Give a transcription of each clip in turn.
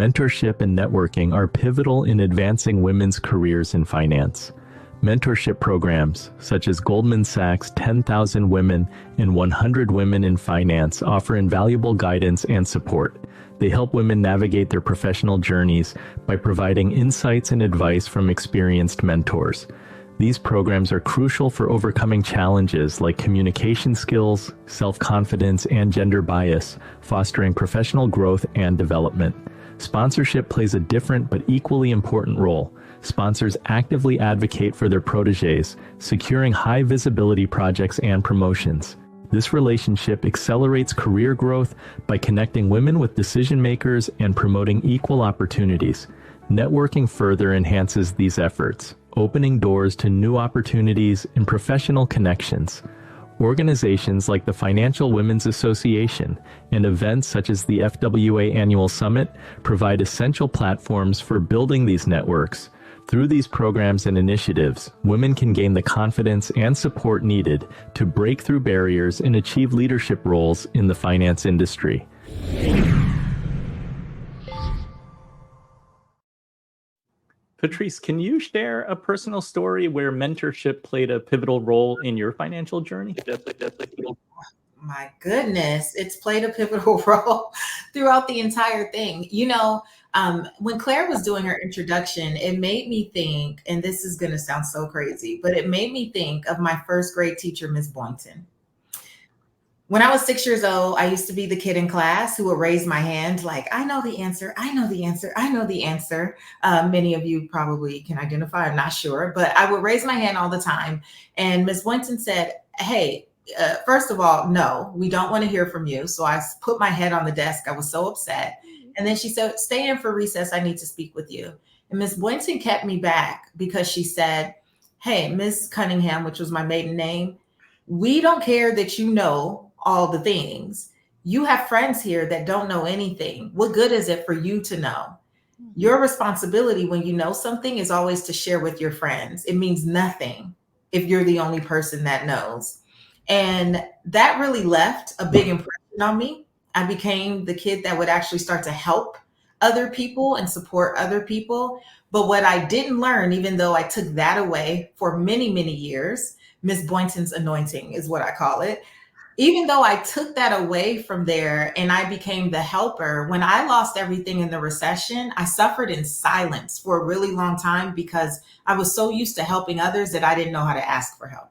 Mentorship and networking are pivotal in advancing women's careers in finance. Mentorship programs, such as Goldman Sachs' 10,000 Women and 100 Women in Finance, offer invaluable guidance and support. They help women navigate their professional journeys by providing insights and advice from experienced mentors. These programs are crucial for overcoming challenges like communication skills, self-confidence, and gender bias, fostering professional growth and development. Sponsorship plays a different but equally important role. Sponsors actively advocate for their protégés, securing high visibility projects and promotions. This relationship accelerates career growth by connecting women with decision makers and promoting equal opportunities. Networking further enhances these efforts, opening doors to new opportunities and professional connections. Organizations like the Financial Women's Association and events such as the FWA Annual Summit provide essential platforms for building these networks. Through these programs and initiatives, women can gain the confidence and support needed to break through barriers and achieve leadership roles in the finance industry. Patrice, can you share a personal story where mentorship played a pivotal role in your financial journey? My goodness, it's played a pivotal role throughout the entire thing. When Claire was doing her introduction, it made me think, and this is going to sound so crazy, but it made me think of my first grade teacher, Miss Boynton. When I was 6 years old, I used to be the kid in class who would raise my hand like, I know the answer, I know the answer, I know the answer. Many of you probably can identify, I'm not sure, but I would raise my hand all the time. And Miss Boynton said, hey, first of all, no, we don't want to hear from you. So I put my head on the desk. I was so upset. And then she said, stay in for recess. I need to speak with you. And Miss Boynton kept me back because she said, hey, Miss Cunningham, which was my maiden name, we don't care that you know all the things. You have friends here that don't know anything. What good is it for you to know? Your responsibility when you know something is always to share with your friends. It means nothing if you're the only person that knows. And that really left a big impression on me. I became the kid that would actually start to help other people and support other people. But what I didn't learn, even though I took that away for many, many years, Miss Boynton's anointing is what I call it. Even though I took that away from there and I became the helper, when I lost everything in the recession, I suffered in silence for a really long time because I was so used to helping others that I didn't know how to ask for help.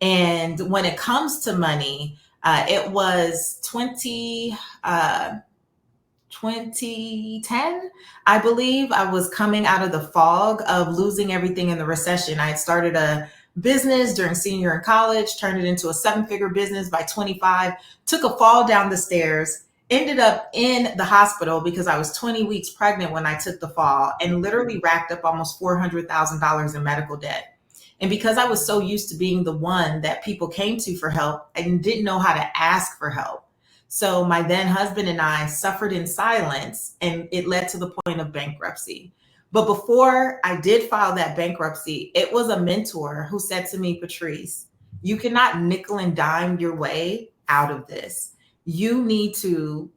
And when it comes to money, it was 2010, I believe. I was coming out of the fog of losing everything in the recession. I had started a business during senior in college, turned it into a 7-figure business by 25, took a fall down the stairs, ended up in the hospital because I was 20 weeks pregnant when I took the fall, and literally racked up almost $400,000 in medical debt. And because I was so used to being the one that people came to for help, I didn't know how to ask for help. So my then husband and I suffered in silence, and it led to the point of bankruptcy. But before I did file that bankruptcy, it was a mentor who said to me, Patrice, you cannot nickel and dime your way out of this. You need to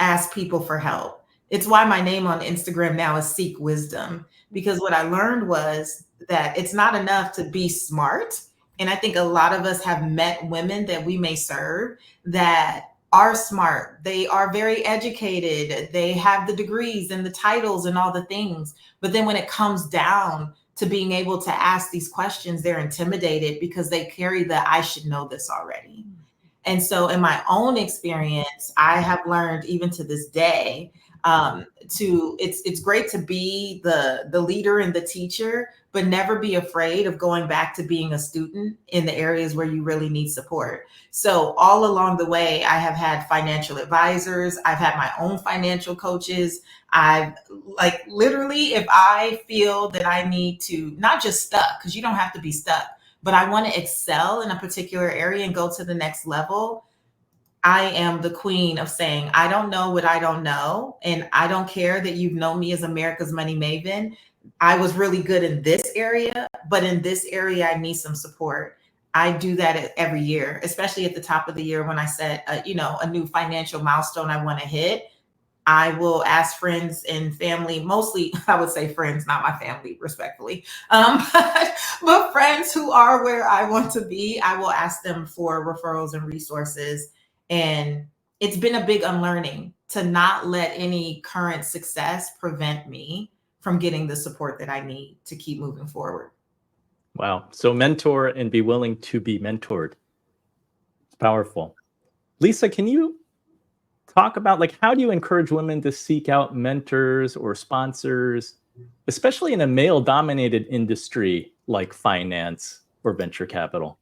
ask people for help. It's why my name on Instagram now is Seek Wisdom, because what I learned was that it's not enough to be smart. And I think a lot of us have met women that we may serve that are smart. They are very educated. They have the degrees and the titles and all the things. But then when it comes down to being able to ask these questions, they're intimidated because they carry the I should know this already. And so in my own experience, I have learned even to this day, it's great to be the leader and the teacher, but never be afraid of going back to being a student in the areas where you really need support. So all along the way, I have had financial advisors. I've had my own financial coaches. I've literally, if I feel that I need to not just stuck, because you don't have to be stuck, but I want to excel in a particular area and go to the next level, I am the queen of saying, I don't know what I don't know. And I don't care that you've known me as America's Money Maven. I was really good in this area, but in this area, I need some support. I do that every year, especially at the top of the year when I set a new financial milestone I want to hit. I will ask friends and family, mostly I would say friends, not my family, respectfully, but friends who are where I want to be, I will ask them for referrals and resources. And it's been a big unlearning to not let any current success prevent me from getting the support that I need to keep moving forward. Wow. So mentor and be willing to be mentored. It's powerful. Lisa, can you talk about, like, how do you encourage women to seek out mentors or sponsors, especially in a male-dominated industry like finance or venture capital?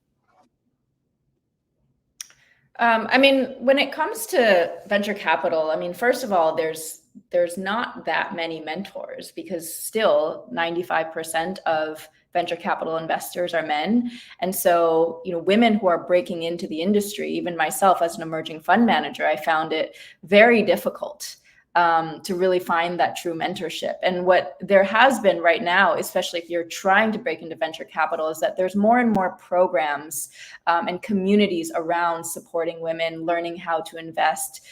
I mean, when it comes to venture capital, I mean, first of all, there's not that many mentors, because still 95% of venture capital investors are men. And so, women who are breaking into the industry, even myself as an emerging fund manager, I found it very difficult to really find that true mentorship. And what there has been right now, especially if you're trying to break into venture capital, is that there's more and more programs and communities around supporting women, learning how to invest,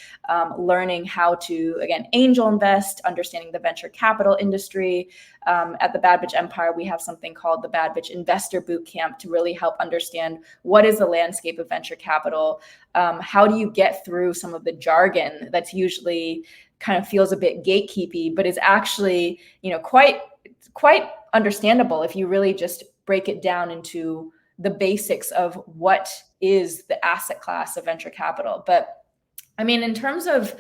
learning how to, again, angel invest, understanding the venture capital industry. At the Bad Bitch Empire, we have something called the Bad Bitch Investor Bootcamp to really help understand what is the landscape of venture capital. How do you get through some of the jargon that's usually kind of feels a bit gatekeepy, but is actually, quite understandable if you really just break it down into the basics of what is the asset class of venture capital. But I mean, in terms of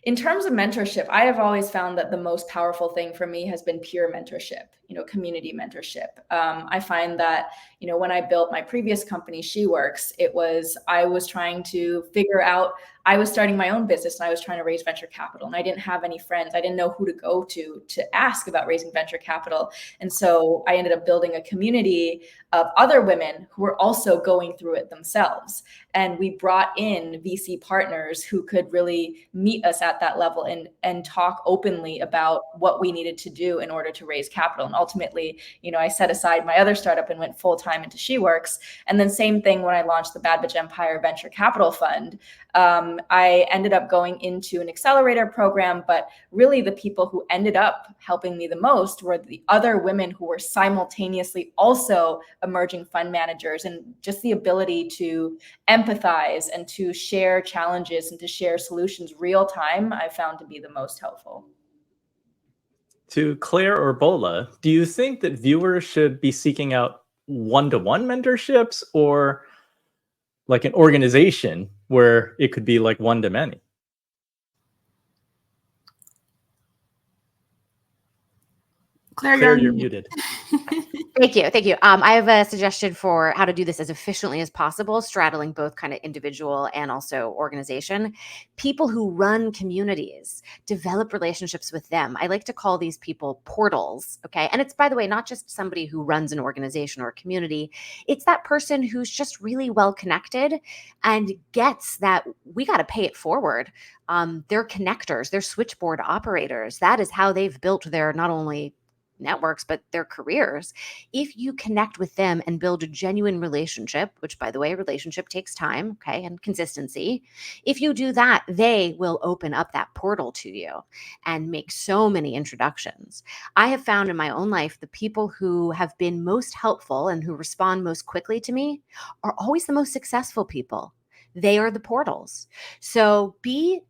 mentorship, I have always found that the most powerful thing for me has been peer mentorship, community mentorship. I find that, when I built my previous company, SheWorks, I was trying to figure out, I was starting my own business and I was trying to raise venture capital, and I didn't have any friends. I didn't know who to go to ask about raising venture capital. And so I ended up building a community of other women who were also going through it themselves. And we brought in VC partners who could really meet us at that level and talk openly about what we needed to do in order to raise capital. And ultimately, I set aside my other startup and went full time into SheWorks. And then same thing when I launched the Bad Bitch Empire Venture Capital Fund. I ended up going into an accelerator program, but really the people who ended up helping me the most were the other women who were simultaneously also emerging fund managers, and just the ability to empathize and to share challenges and to share solutions real time, I found to be the most helpful. To Claire or Bola, do you think that viewers should be seeking out one-to-one mentorships, or like an organization where it could be like one-to-many? Claire, you're muted. Thank you. I have a suggestion for how to do this as efficiently as possible, straddling both kind of individual and also organization. People who run communities, develop relationships with them. I like to call these people portals, okay? And it's, by the way, not just somebody who runs an organization or a community. It's that person who's just really well connected and gets that we got to pay it forward. They're connectors, they're switchboard operators. That is how they've built their not only networks, but their careers. If you connect with them and build a genuine relationship, which, by the way, relationship takes time, okay, and consistency. If you do that, they will open up that portal to you and make so many introductions. I have found in my own life, the people who have been most helpful and who respond most quickly to me are always the most successful people. They are the portals. So be,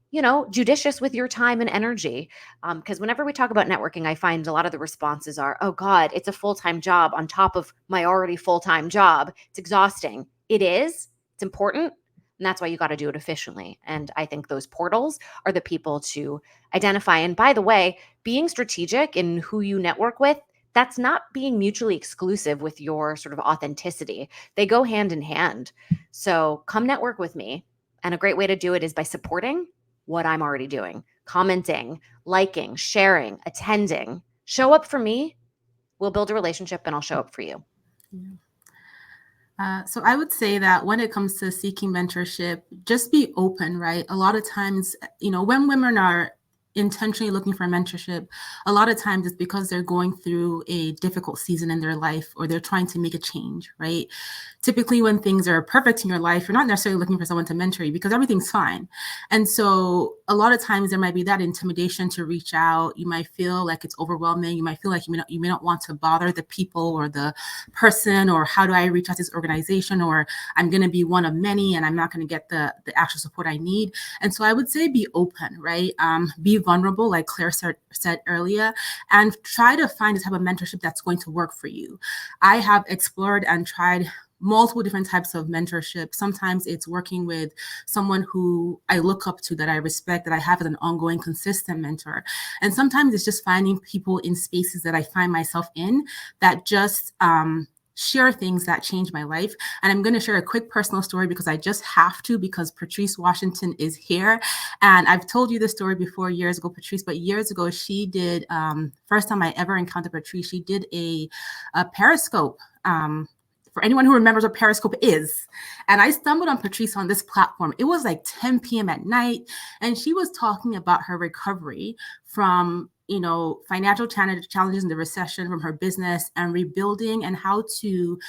judicious with your time and energy. Because whenever we talk about networking, I find a lot of the responses are, oh God, it's a full-time job on top of my already full-time job. It's exhausting. It is. It's important. And that's why you got to do it efficiently. And I think those portals are the people to identify. And by the way, being strategic in who you network with, that's not being mutually exclusive with your sort of authenticity. They go hand in hand. So come network with me. And a great way to do it is by supporting what I'm already doing, commenting, liking, sharing, attending. Show up for me. We'll build a relationship and I'll show up for you. So I would say that when it comes to seeking mentorship, just be open, right? A lot of times, when women are intentionally looking for mentorship, a lot of times it's because they're going through a difficult season in their life, or they're trying to make a change, right? Typically, when things are perfect in your life, you're not necessarily looking for someone to mentor you because everything's fine. And so a lot of times there might be that intimidation to reach out. You might feel like it's overwhelming. You might feel like you may not want to bother the people or the person, or how do I reach out to this organization, or I'm going to be one of many and I'm not going to get the actual support I need. And so I would say be open, right? Be vulnerable, like Claire said earlier, and try to find the type of mentorship that's going to work for you. I have explored and tried multiple different types of mentorship. Sometimes it's working with someone who I look up to, that I respect, that I have as an ongoing, consistent mentor. And sometimes it's just finding people in spaces that I find myself in that just share things that change my life. And I'm going to share a quick personal story because I just have to, because Patrice Washington is here. And I've told you this story before years ago, Patrice, but years ago, she did, first time I ever encountered Patrice, she did a Periscope. For anyone who remembers what Periscope is. And I stumbled on Patrice on this platform. It was like 10 p.m. at night. And she was talking about her recovery from, financial challenges in the recession, from her business, and rebuilding, and how to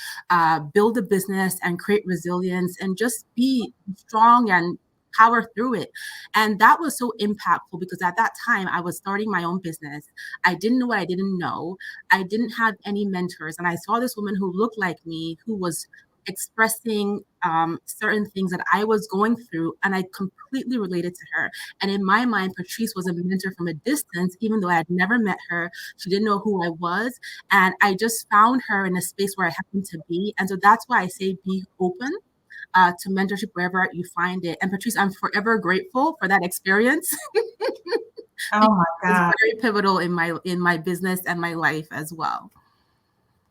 build a business and create resilience and just be strong and power through it. And that was so impactful because at that time I was starting my own business. I didn't know what I didn't know. I didn't have any mentors. And I saw this woman who looked like me, who was expressing certain things that I was going through, and I completely related to her. And in my mind, Patrice was a mentor from a distance, even though I had never met her. She didn't know who I was. And I just found her in a space where I happened to be. And so that's why I say be open to mentorship wherever you find it. And Patrice, I'm forever grateful for that experience. Oh my God. It's very pivotal in my business and my life as well.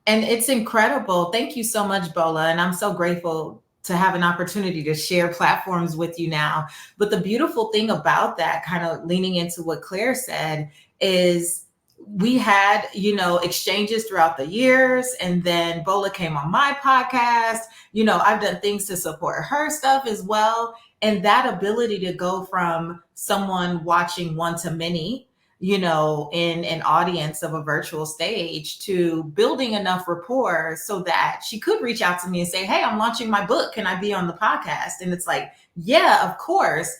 And it's incredible. Thank you so much, Bola. And I'm so grateful to have an opportunity to share platforms with you now. But the beautiful thing about that, kind of leaning into what Claire said, is we had, exchanges throughout the years. And then Bola came on my podcast. I've done things to support her stuff as well. And that ability to go from someone watching one to many, in an audience of a virtual stage, to building enough rapport so that she could reach out to me and say, hey, I'm launching my book. Can I be on the podcast? And it's like, yeah, of course.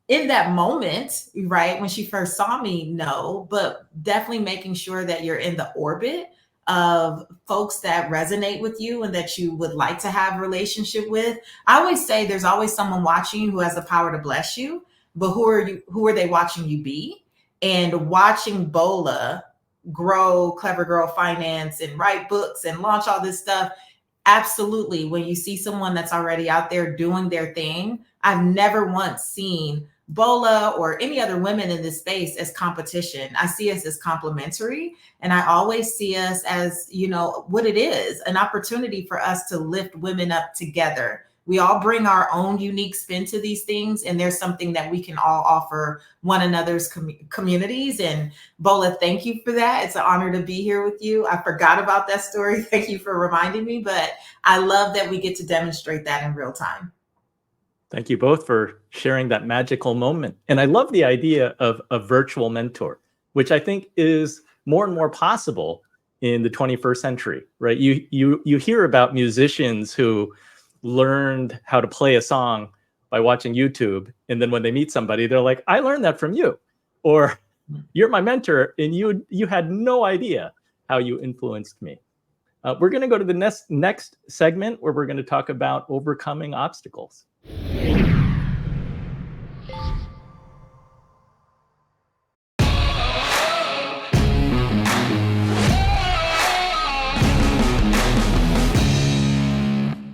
In that moment, right, when she first saw me, no, but definitely making sure that you're in the orbit of folks that resonate with you and that you would like to have a relationship with. I always say there's always someone watching you who has the power to bless you, but who are they watching you be? And watching Bola grow Clever Girl Finance and write books and launch all this stuff. Absolutely. When you see someone that's already out there doing their thing, I've never once seen Bola or any other women in this space as competition. I see us as complementary. And I always see us as, what it is, an opportunity for us to lift women up together. We all bring our own unique spin to these things, and there's something that we can all offer one another's communities. And Bola, thank you for that. It's an honor to be here with you. I forgot about that story. Thank you for reminding me, but I love that we get to demonstrate that in real time. Thank you both for sharing that magical moment. And I love the idea of a virtual mentor, which I think is more and more possible in the 21st century, right? You hear about musicians who learned how to play a song by watching YouTube. And then when they meet somebody, they're like, I learned that from you. Or you're my mentor and you had no idea how you influenced me. We're going to go to the next segment where we're going to talk about overcoming obstacles.